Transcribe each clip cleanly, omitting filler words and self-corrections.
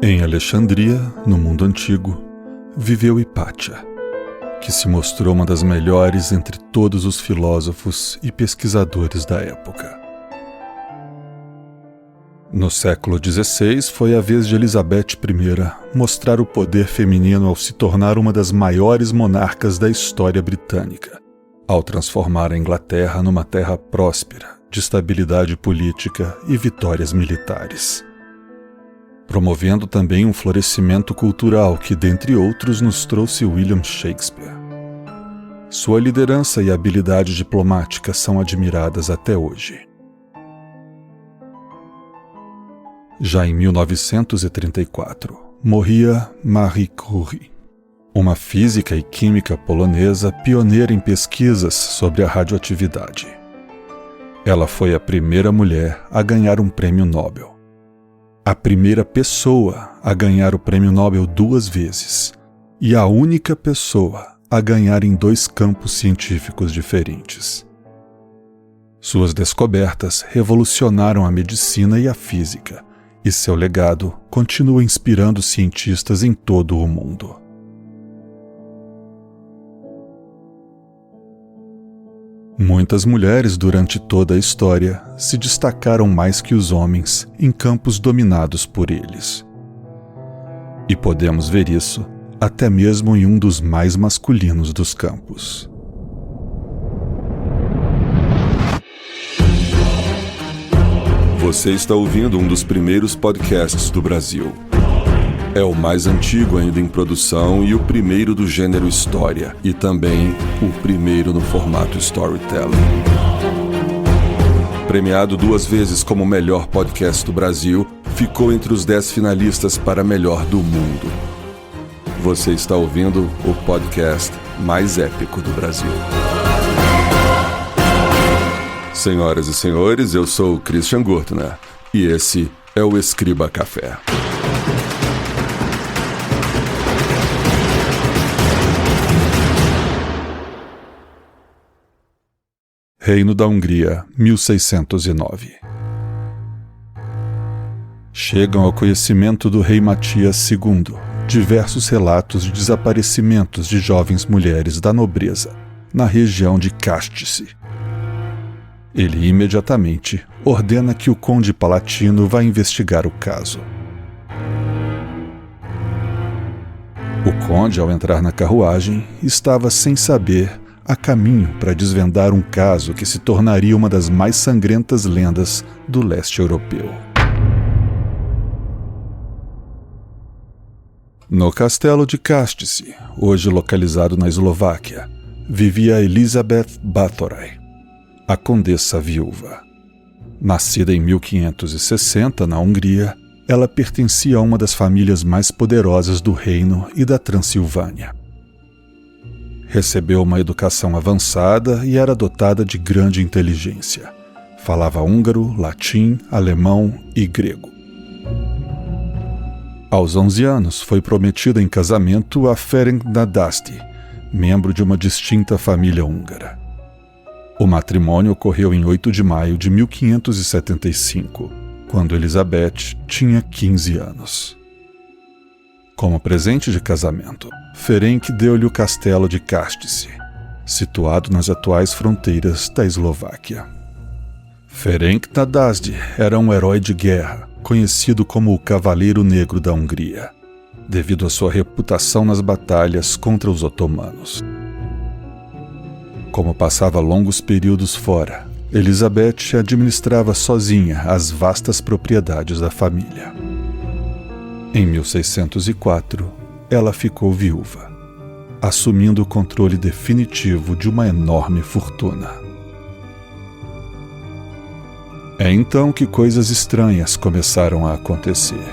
Em Alexandria, no mundo antigo, viveu Hipátia, que se mostrou uma das melhores entre todos os filósofos e pesquisadores da época. No século XVI, foi a vez de Elizabeth I mostrar o poder feminino ao se tornar uma das maiores monarcas da história britânica, ao transformar a Inglaterra numa terra próspera, de estabilidade política e vitórias militares. Promovendo também um florescimento cultural que, dentre outros, nos trouxe William Shakespeare. Sua liderança e habilidade diplomática são admiradas até hoje. Já em 1934, morria Marie Curie, uma física e química polonesa pioneira em pesquisas sobre a radioatividade. Ela foi a primeira mulher a ganhar um prêmio Nobel. A primeira pessoa a ganhar o prêmio Nobel 2 vezes e a única pessoa a ganhar em 2 campos científicos diferentes. Suas descobertas revolucionaram a medicina e a física, e seu legado continua inspirando cientistas em todo o mundo. Muitas mulheres durante toda a história se destacaram mais que os homens em campos dominados por eles. E podemos ver isso até mesmo em um dos mais masculinos dos campos. Você está ouvindo um dos primeiros podcasts do Brasil. É o mais antigo ainda em produção e o primeiro do gênero história, e também o primeiro no formato storytelling. Premiado 2 vezes como melhor podcast do Brasil, ficou entre os 10 finalistas para melhor do mundo. Você está ouvindo o podcast mais épico do Brasil. Senhoras e senhores, eu sou o Christian Gurtner e esse é o Escriba Café. Reino da Hungria, 1609. Chegam ao conhecimento do rei Matias II diversos relatos de desaparecimentos de jovens mulheres da nobreza na região de Kastce. Ele imediatamente ordena que o conde palatino vá investigar o caso. O conde, ao entrar na carruagem, estava sem saber a caminho para desvendar um caso que se tornaria uma das mais sangrentas lendas do leste europeu. No castelo de Kastce, hoje localizado na Eslováquia, vivia Elizabeth Báthory, a condessa viúva. Nascida em 1560 na Hungria, ela pertencia a uma das famílias mais poderosas do reino e da Transilvânia. Recebeu uma educação avançada e era dotada de grande inteligência. Falava húngaro, latim, alemão e grego. Aos 11 anos, foi prometida em casamento a Ferenc Nadasdy, membro de uma distinta família húngara. O matrimônio ocorreu em 8 de maio de 1575, quando Elizabeth tinha 15 anos. Como presente de casamento, Ferenc deu-lhe o castelo de Kastce, situado nas atuais fronteiras da Eslováquia. Ferenc Nadasdy era um herói de guerra, conhecido como o Cavaleiro Negro da Hungria, devido à sua reputação nas batalhas contra os otomanos. Como passava longos períodos fora, Elizabeth administrava sozinha as vastas propriedades da família. Em 1604, ela ficou viúva, assumindo o controle definitivo de uma enorme fortuna. É então que coisas estranhas começaram a acontecer.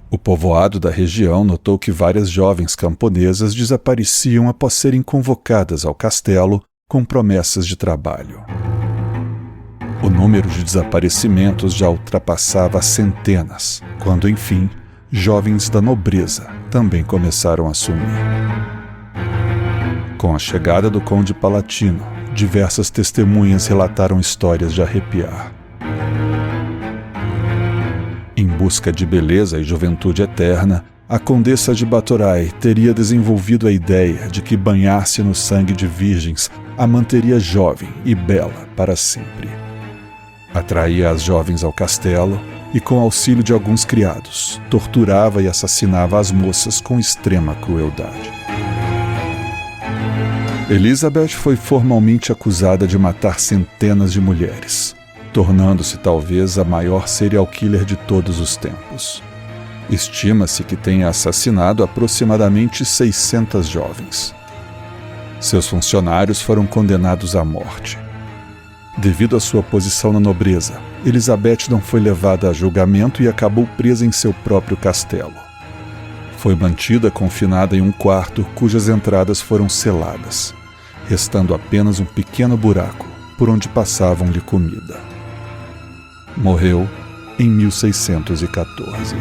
O povoado da região notou que várias jovens camponesas desapareciam após serem convocadas ao castelo com promessas de trabalho. O número de desaparecimentos já ultrapassava centenas, quando, enfim, jovens da nobreza também começaram a sumir. Com a chegada do Conde Palatino, diversas testemunhas relataram histórias de arrepiar. Em busca de beleza e juventude eterna, a Condessa de Batorai teria desenvolvido a ideia de que banhar-se no sangue de virgens a manteria jovem e bela para sempre. Atraía as jovens ao castelo e, com auxílio de alguns criados, torturava e assassinava as moças com extrema crueldade. Elizabeth foi formalmente acusada de matar centenas de mulheres, tornando-se talvez a maior serial killer de todos os tempos. Estima-se que tenha assassinado aproximadamente 600 jovens. Seus funcionários foram condenados à morte. Devido à sua posição na nobreza, Elizabeth não foi levada a julgamento e acabou presa em seu próprio castelo. Foi mantida confinada em um quarto cujas entradas foram seladas, restando apenas um pequeno buraco por onde passavam-lhe comida. Morreu em 1614.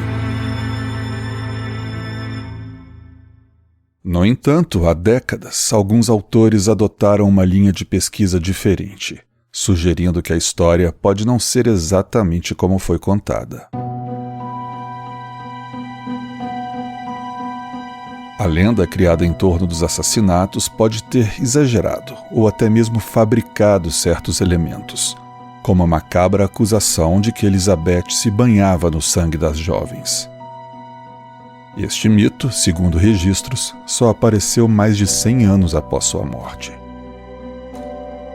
No entanto, há décadas, alguns autores adotaram uma linha de pesquisa diferente, sugerindo que a história pode não ser exatamente como foi contada. A lenda criada em torno dos assassinatos pode ter exagerado ou até mesmo fabricado certos elementos, como a macabra acusação de que Elizabeth se banhava no sangue das jovens. Este mito, segundo registros, só apareceu mais de 100 anos após sua morte.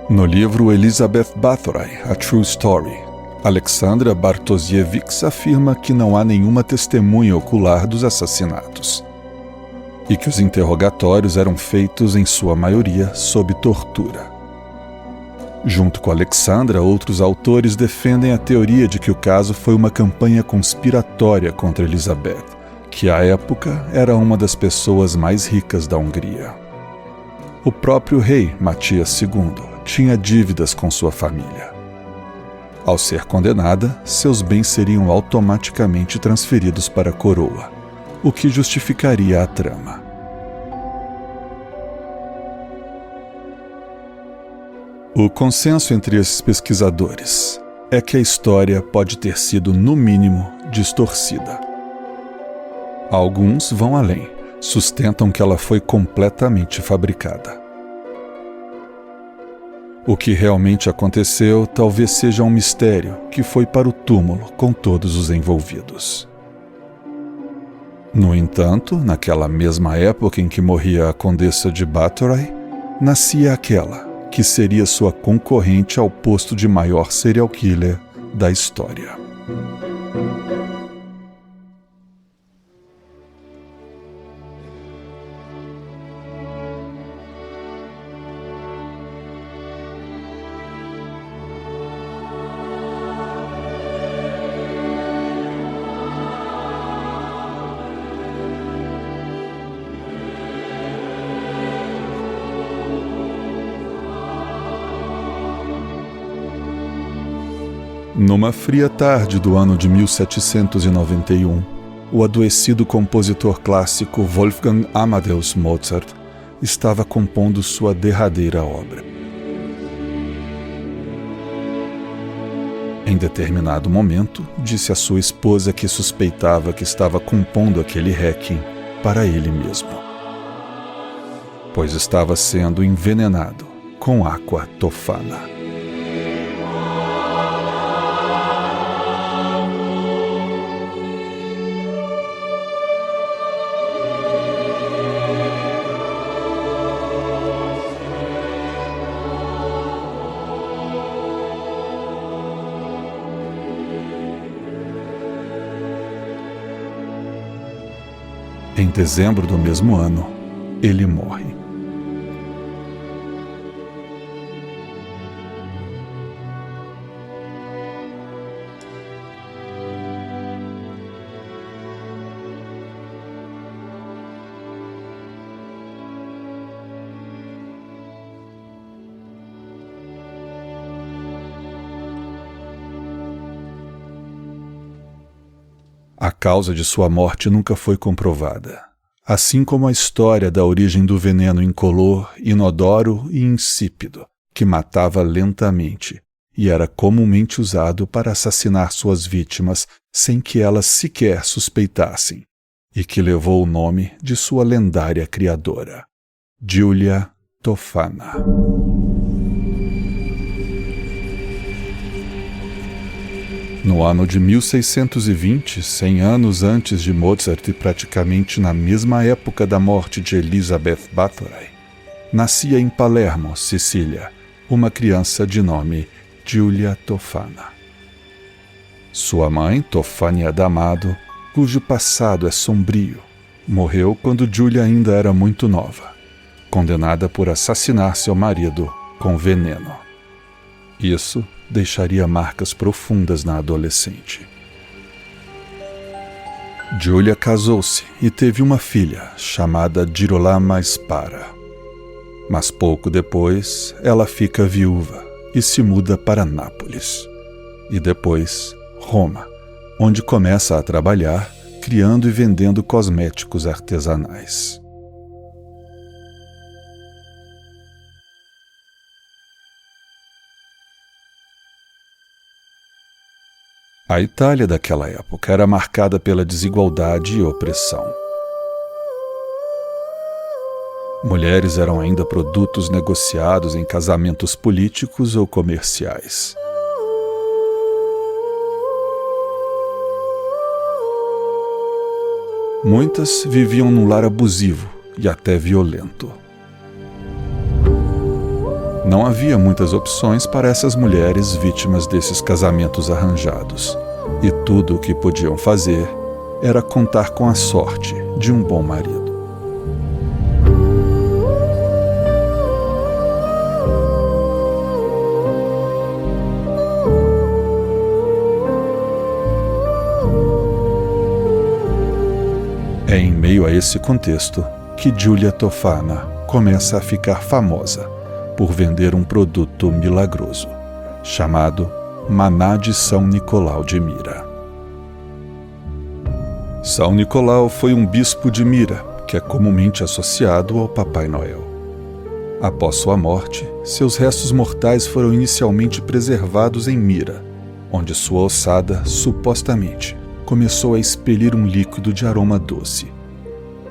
No livro Elizabeth Bathory, A True Story, Alexandra Bartosiewicz afirma que não há nenhuma testemunha ocular dos assassinatos e que os interrogatórios eram feitos, em sua maioria, sob tortura. Junto com Alexandra, outros autores defendem a teoria de que o caso foi uma campanha conspiratória contra Elizabeth, que à época era uma das pessoas mais ricas da Hungria. O próprio rei, Matias II, tinha dívidas com sua família. Ao ser condenada, seus bens seriam automaticamente transferidos para a coroa, o que justificaria a trama. O consenso entre esses pesquisadores é que a história pode ter sido, no mínimo, distorcida. Alguns vão além, sustentam que ela foi completamente fabricada. O que realmente aconteceu talvez seja um mistério que foi para o túmulo com todos os envolvidos. No entanto, naquela mesma época em que morria a Condessa de Batory, nascia aquela que seria sua concorrente ao posto de maior serial killer da história. Numa fria tarde do ano de 1791, o adoecido compositor clássico Wolfgang Amadeus Mozart estava compondo sua derradeira obra. Em determinado momento, disse à sua esposa que suspeitava que estava compondo aquele requiem para ele mesmo, pois estava sendo envenenado com água tofana. Em dezembro do mesmo ano, ele morre. A causa de sua morte nunca foi comprovada, assim como a história da origem do veneno incolor, inodoro e insípido, que matava lentamente e era comumente usado para assassinar suas vítimas sem que elas sequer suspeitassem, e que levou o nome de sua lendária criadora, Giulia Tofana. No ano de 1620, 100 anos antes de Mozart e praticamente na mesma época da morte de Elisabeth Bathory, nascia em Palermo, Sicília, uma criança de nome Giulia Tofana. Sua mãe, Tofania D'Amado, cujo passado é sombrio, morreu quando Giulia ainda era muito nova, condenada por assassinar seu marido com veneno. Isso deixaria marcas profundas na adolescente. Giulia casou-se e teve uma filha chamada Girolama Spara. Mas pouco depois, ela fica viúva e se muda para Nápoles. E depois, Roma, onde começa a trabalhar, criando e vendendo cosméticos artesanais. A Itália daquela época era marcada pela desigualdade e opressão. Mulheres eram ainda produtos negociados em casamentos políticos ou comerciais. Muitas viviam num lar abusivo e até violento. Não havia muitas opções para essas mulheres vítimas desses casamentos arranjados, e tudo o que podiam fazer era contar com a sorte de um bom marido. É em meio a esse contexto que Giulia Tofana começa a ficar famosa por vender um produto milagroso, chamado Maná de São Nicolau de Mira. São Nicolau foi um bispo de Mira, que é comumente associado ao Papai Noel. Após sua morte, seus restos mortais foram inicialmente preservados em Mira, onde sua ossada, supostamente, começou a expelir um líquido de aroma doce,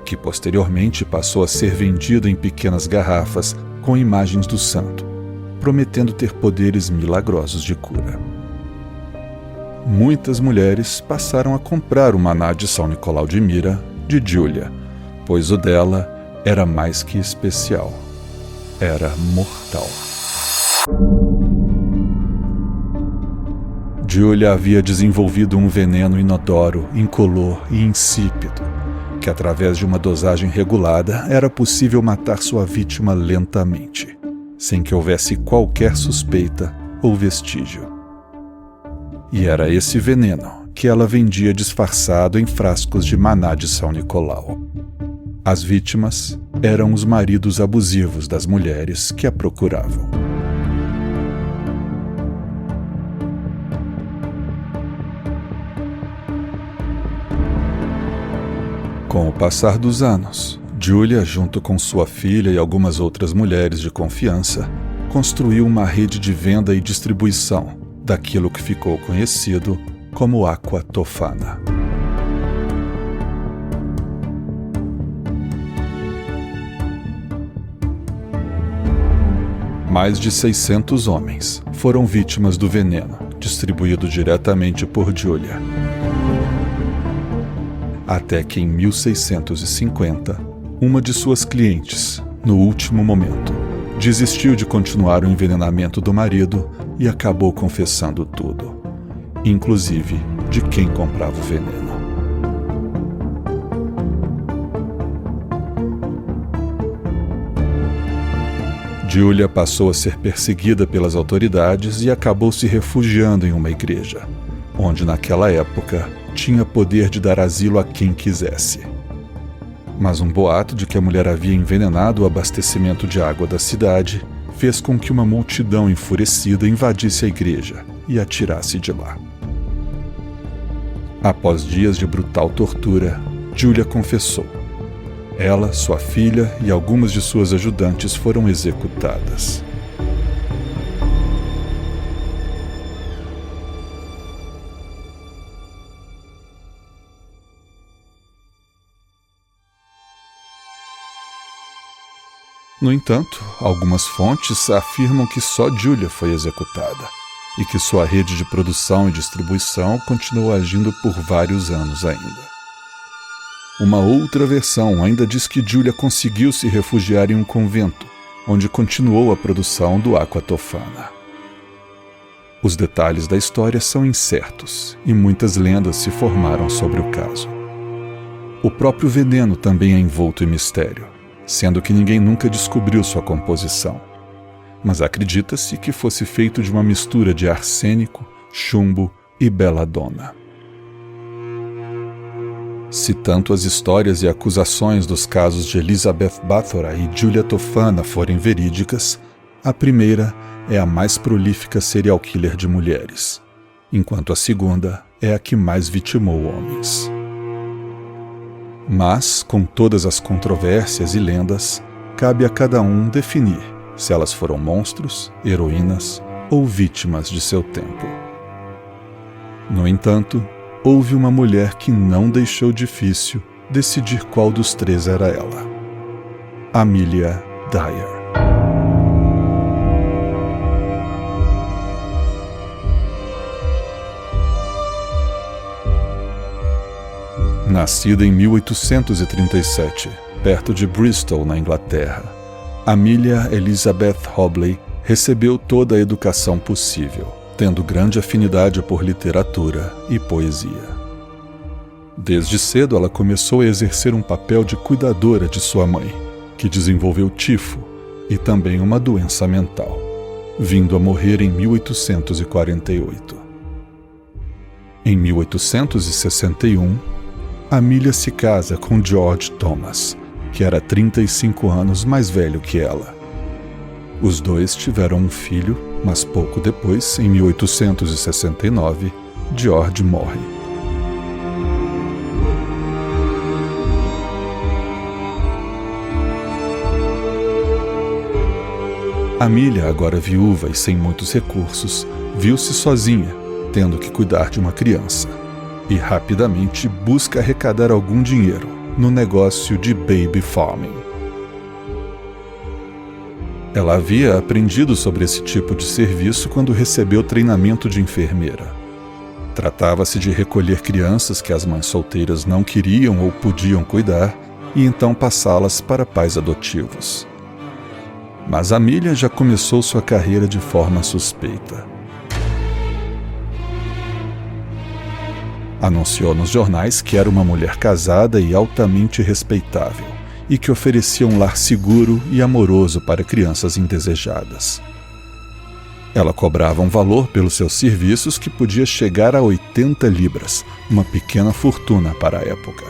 que posteriormente passou a ser vendido em pequenas garrafas com imagens do santo, prometendo ter poderes milagrosos de cura. Muitas mulheres passaram a comprar o maná de São Nicolau de Mira de Giulia, pois o dela era mais que especial. Era mortal. Giulia havia desenvolvido um veneno inodoro, incolor e insípido, que através de uma dosagem regulada era possível matar sua vítima lentamente, sem que houvesse qualquer suspeita ou vestígio. E era esse veneno que ela vendia disfarçado em frascos de maná de São Nicolau. As vítimas eram os maridos abusivos das mulheres que a procuravam. Com o passar dos anos, Giulia, junto com sua filha e algumas outras mulheres de confiança, construiu uma rede de venda e distribuição daquilo que ficou conhecido como Acqua Tofana. Mais de 600 homens foram vítimas do veneno, distribuído diretamente por Giulia. Até que em 1650, uma de suas clientes, no último momento, desistiu de continuar o envenenamento do marido e acabou confessando tudo, inclusive de quem comprava o veneno. Giulia passou a ser perseguida pelas autoridades e acabou se refugiando em uma igreja, onde naquela época tinha poder de dar asilo a quem quisesse. Mas um boato de que a mulher havia envenenado o abastecimento de água da cidade fez com que uma multidão enfurecida invadisse a igreja e a tirasse de lá. Após dias de brutal tortura, Julia confessou. Ela, sua filha e algumas de suas ajudantes foram executadas. No entanto, algumas fontes afirmam que só Julia foi executada e que sua rede de produção e distribuição continuou agindo por vários anos ainda. Uma outra versão ainda diz que Julia conseguiu se refugiar em um convento, onde continuou a produção do Aqua Tofana. Os detalhes da história são incertos e muitas lendas se formaram sobre o caso. O próprio veneno também é envolto em mistério, sendo que ninguém nunca descobriu sua composição. Mas acredita-se que fosse feito de uma mistura de arsênico, chumbo e beladona. Se tanto as histórias e acusações dos casos de Elizabeth Báthory e Julia Tofana forem verídicas, a primeira é a mais prolífica serial killer de mulheres, enquanto a segunda é a que mais vitimou homens. Mas, com todas as controvérsias e lendas, cabe a cada um definir se elas foram monstros, heroínas ou vítimas de seu tempo. No entanto, houve uma mulher que não deixou difícil decidir qual dos três era ela: Amelia Dyer. Nascida em 1837, perto de Bristol, na Inglaterra, Amelia Elizabeth Hobley recebeu toda a educação possível, tendo grande afinidade por literatura e poesia. Desde cedo ela começou a exercer um papel de cuidadora de sua mãe, que desenvolveu tifo e também uma doença mental, vindo a morrer em 1848. Em 1861, Amelia se casa com George Thomas, que era 35 anos mais velho que ela. Os dois tiveram um filho, mas pouco depois, em 1869, George morre. Amelia, agora viúva e sem muitos recursos, viu-se sozinha, tendo que cuidar de uma criança, e rapidamente busca arrecadar algum dinheiro no negócio de baby farming. Ela havia aprendido sobre esse tipo de serviço quando recebeu treinamento de enfermeira. Tratava-se de recolher crianças que as mães solteiras não queriam ou podiam cuidar e então passá-las para pais adotivos. Mas Amelia já começou sua carreira de forma suspeita. Anunciou nos jornais que era uma mulher casada e altamente respeitável, e que oferecia um lar seguro e amoroso para crianças indesejadas. Ela cobrava um valor pelos seus serviços que podia chegar a 80 libras, uma pequena fortuna para a época.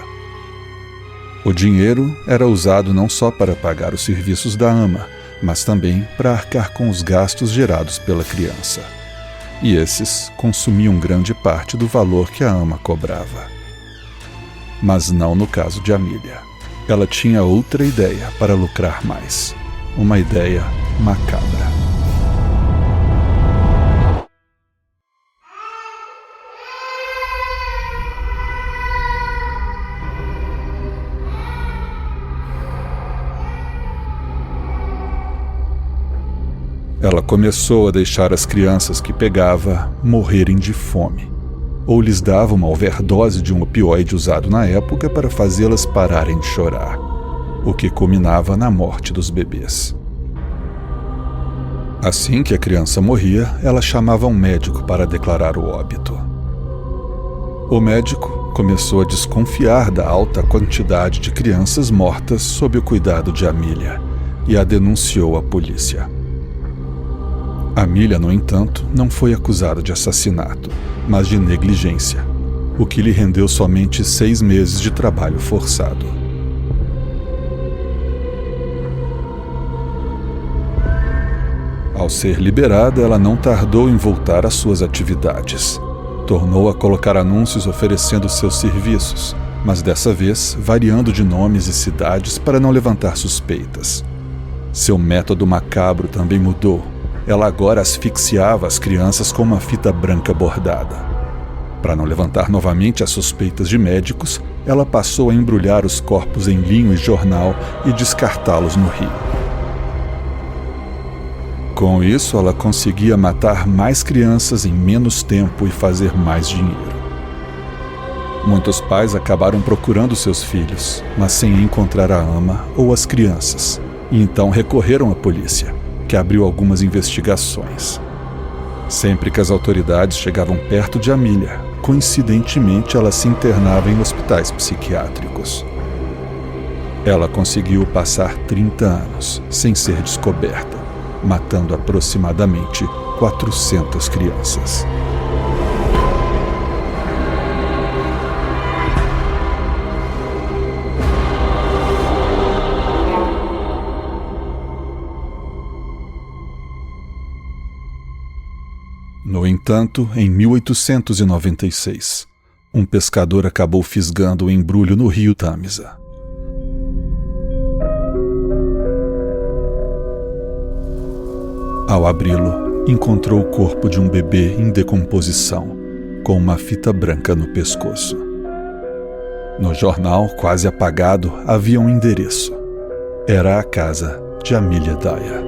O dinheiro era usado não só para pagar os serviços da ama, mas também para arcar com os gastos gerados pela criança. E esses consumiam grande parte do valor que a ama cobrava. Mas não no caso de Amelia. Ela tinha outra ideia para lucrar mais. Uma ideia macabra. Ela começou a deixar as crianças que pegava morrerem de fome, ou lhes dava uma overdose de um opioide usado na época para fazê-las pararem de chorar, o que culminava na morte dos bebês. Assim que a criança morria, ela chamava um médico para declarar o óbito. O médico começou a desconfiar da alta quantidade de crianças mortas sob o cuidado de Amelia e a denunciou à polícia. Amelia, no entanto, não foi acusada de assassinato, mas de negligência, o que lhe rendeu somente 6 meses de trabalho forçado. Ao ser liberada, ela não tardou em voltar às suas atividades. Tornou a colocar anúncios oferecendo seus serviços, mas dessa vez variando de nomes e cidades para não levantar suspeitas. Seu método macabro também mudou. Ela agora asfixiava as crianças com uma fita branca bordada. Para não levantar novamente as suspeitas de médicos, ela passou a embrulhar os corpos em linho e jornal e descartá-los no rio. Com isso, ela conseguia matar mais crianças em menos tempo e fazer mais dinheiro. Muitos pais acabaram procurando seus filhos, mas sem encontrar a ama ou as crianças, e então recorreram à polícia, que abriu algumas investigações. Sempre que as autoridades chegavam perto de Amelia, coincidentemente ela se internava em hospitais psiquiátricos. Ela conseguiu passar 30 anos sem ser descoberta, matando aproximadamente 400 crianças. No entanto, em 1896, um pescador acabou fisgando o embrulho no rio Tâmisa. Ao abri-lo, encontrou o corpo de um bebê em decomposição, com uma fita branca no pescoço. No jornal, quase apagado, havia um endereço. Era a casa de Amelia Dyer.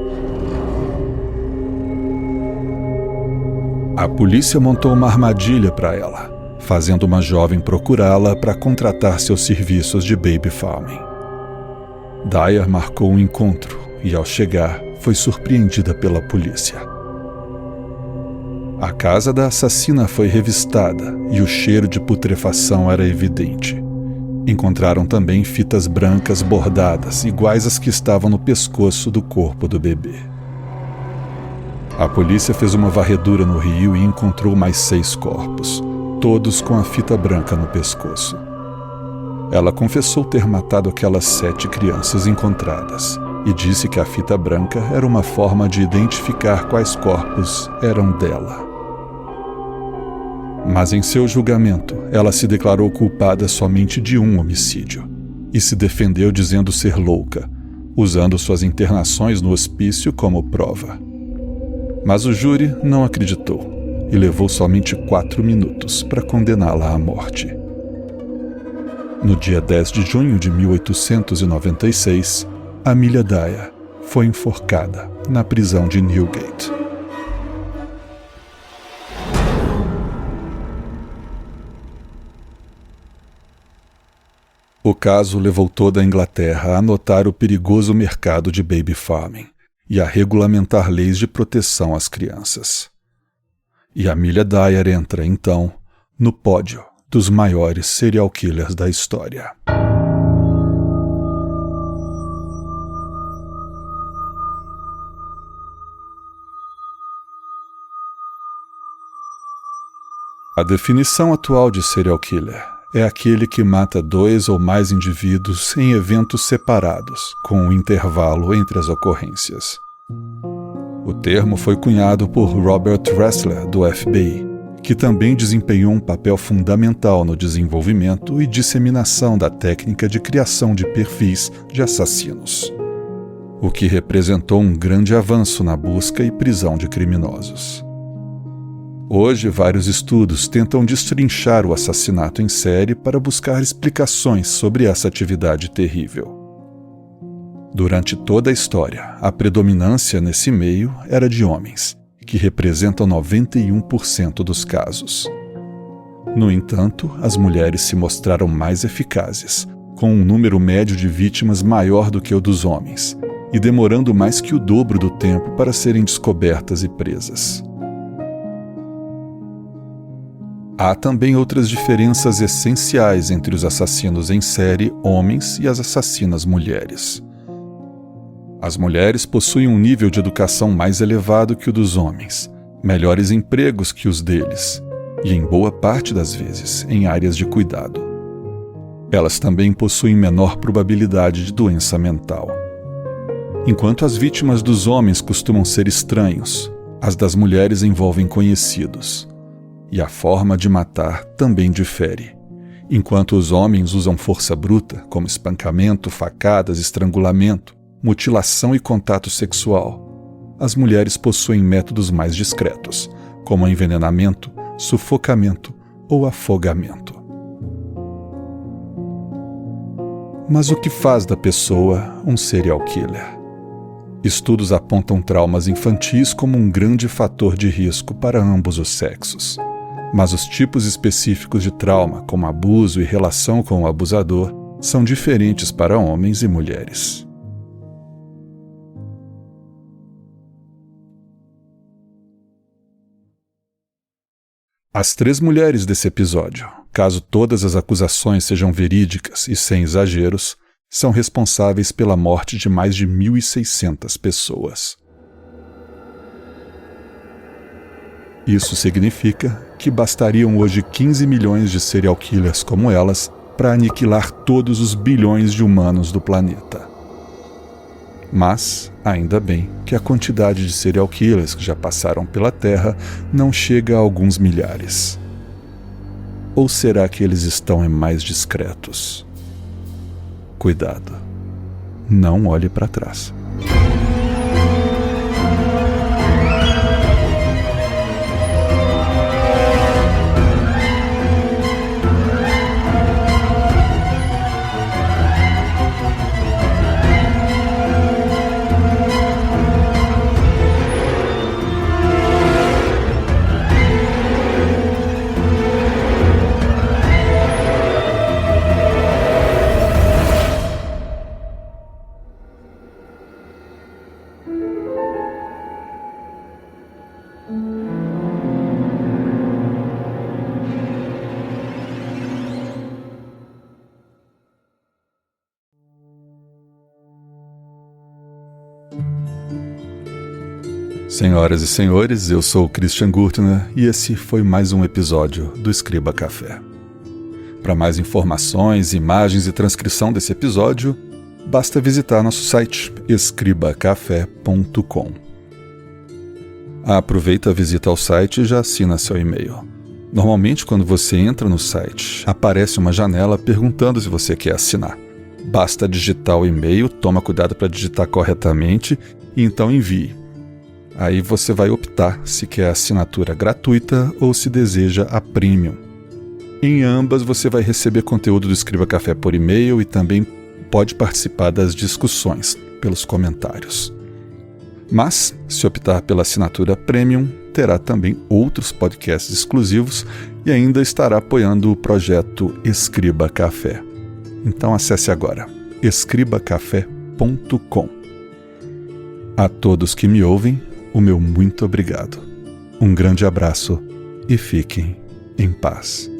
A polícia montou uma armadilha para ela, fazendo uma jovem procurá-la para contratar seus serviços de baby farming. Dyer marcou um encontro e, ao chegar, foi surpreendida pela polícia. A casa da assassina foi revistada e o cheiro de putrefação era evidente. Encontraram também fitas brancas bordadas, iguais às que estavam no pescoço do corpo do bebê. A polícia fez uma varredura no rio e encontrou mais 6 corpos, todos com a fita branca no pescoço. Ela confessou ter matado aquelas 7 crianças encontradas e disse que a fita branca era uma forma de identificar quais corpos eram dela. Mas em seu julgamento, ela se declarou culpada somente de um homicídio e se defendeu dizendo ser louca, usando suas internações no hospício como prova. Mas o júri não acreditou e levou somente 4 minutos para condená-la à morte. No dia 10 de junho de 1896, Amelia Dyer foi enforcada na prisão de Newgate. O caso levou toda a Inglaterra a notar o perigoso mercado de baby farming e a regulamentar leis de proteção às crianças. E Amelia Dyer entra, então, no pódio dos maiores serial killers da história. A definição atual de serial killer é aquele que mata 2 ou mais indivíduos em eventos separados, com um intervalo entre as ocorrências. O termo foi cunhado por Robert Ressler, do FBI, que também desempenhou um papel fundamental no desenvolvimento e disseminação da técnica de criação de perfis de assassinos, o que representou um grande avanço na busca e prisão de criminosos. Hoje, vários estudos tentam destrinchar o assassinato em série para buscar explicações sobre essa atividade terrível. Durante toda a história, a predominância nesse meio era de homens, que representam 91% dos casos. No entanto, as mulheres se mostraram mais eficazes, com um número médio de vítimas maior do que o dos homens, e demorando mais que o dobro do tempo para serem descobertas e presas. Há também outras diferenças essenciais entre os assassinos em série homens e as assassinas mulheres. As mulheres possuem um nível de educação mais elevado que o dos homens, melhores empregos que os deles, e em boa parte das vezes em áreas de cuidado. Elas também possuem menor probabilidade de doença mental. Enquanto as vítimas dos homens costumam ser estranhos, as das mulheres envolvem conhecidos. e a forma de matar também difere. Enquanto os homens usam força bruta, como espancamento, facadas, estrangulamento, mutilação e contato sexual, as mulheres possuem métodos mais discretos, como envenenamento, sufocamento ou afogamento. Mas o que faz da pessoa um serial killer? Estudos apontam traumas infantis como um grande fator de risco para ambos os sexos. Mas os tipos específicos de trauma, como abuso e relação com o abusador, são diferentes para homens e mulheres. As 3 mulheres desse episódio, caso todas as acusações sejam verídicas e sem exageros, são responsáveis pela morte de mais de 1.600 pessoas. Isso significa que bastariam hoje 15 milhões de serial killers como elas para aniquilar todos os bilhões de humanos do planeta. Mas, ainda bem que a quantidade de serial killers que já passaram pela Terra não chega a alguns milhares. Ou será que eles estão mais discretos? Cuidado, não olhe para trás. Senhoras e senhores, eu sou o Christian Gurtner e esse foi mais um episódio do Escriba Café. Para mais informações, imagens e transcrição desse episódio, basta visitar nosso site escribacafé.com. Aproveita a visita ao site e já assina seu e-mail. Normalmente, quando você entra no site, aparece uma janela perguntando se você quer assinar. Basta digitar o e-mail, toma cuidado para digitar corretamente e então envie. Aí você vai optar se quer a assinatura gratuita ou se deseja a premium. Em ambas você vai receber conteúdo do Escriba Café por e-mail e também pode participar das discussões pelos comentários. Mas, se optar pela assinatura premium, terá também outros podcasts exclusivos e ainda estará apoiando o projeto Escriba Café. Então acesse agora escribacafé.com. A todos que me ouvem, o meu muito obrigado. Um grande abraço e fiquem em paz.